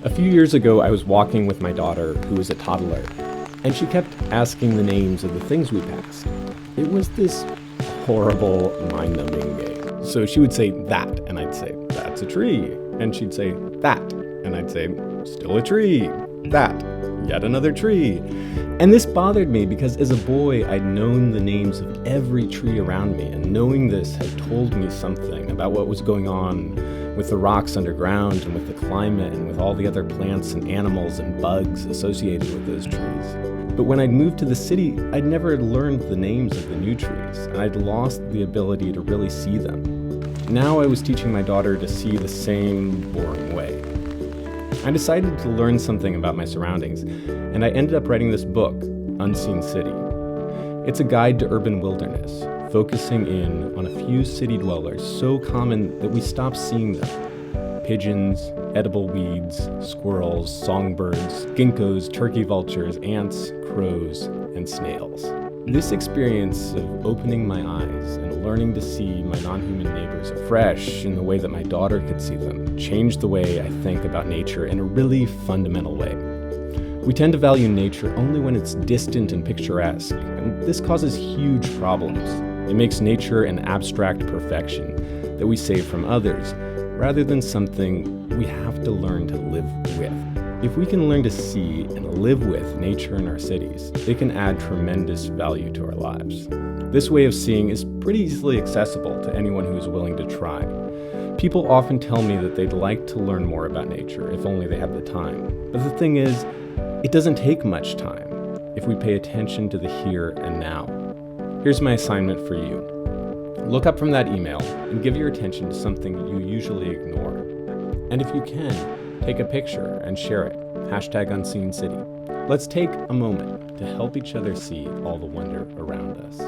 A few years ago, I was walking with my daughter, who was a toddler, and she kept asking the names of the things we passed. It was this horrible, mind-numbing game. So she would say, that, and I'd say, that's a tree. And she'd say, that, and I'd say, still a tree. That, yet another tree. And this bothered me because as a boy, I'd known the names of every tree around me, and knowing this had told me something about what was going on with the rocks underground and with the climate and with all the other plants and animals and bugs associated with those trees. But when I'd moved to the city, I'd never learned the names of the new trees, and I'd lost the ability to really see them. Now I was teaching my daughter to see the same boring way. I decided to learn something about my surroundings, and I ended up writing this book, Unseen City. It's a guide to urban wilderness, focusing in on a few city dwellers so common that we stop seeing them. Pigeons, edible weeds, squirrels, songbirds, ginkgos, turkey vultures, ants, crows, and snails. This experience of opening my eyes and learning to see my non-human neighbors afresh in the way that my daughter could see them changed the way I think about nature in a really fundamental way. We tend to value nature only when it's distant and picturesque, and this causes huge problems. It makes nature an abstract perfection that we save from others, rather than something we have to learn to live with. If we can learn to see and live with nature in our cities, it can add tremendous value to our lives. This way of seeing is pretty easily accessible to anyone who is willing to try. People often tell me that they'd like to learn more about nature if only they have the time. But the thing is, it doesn't take much time if we pay attention to the here and now. Here's my assignment for you. Look up from that email and give your attention to something you usually ignore. And if you can, take a picture and share it. #UnseenCity. Let's take a moment to help each other see all the wonder around us.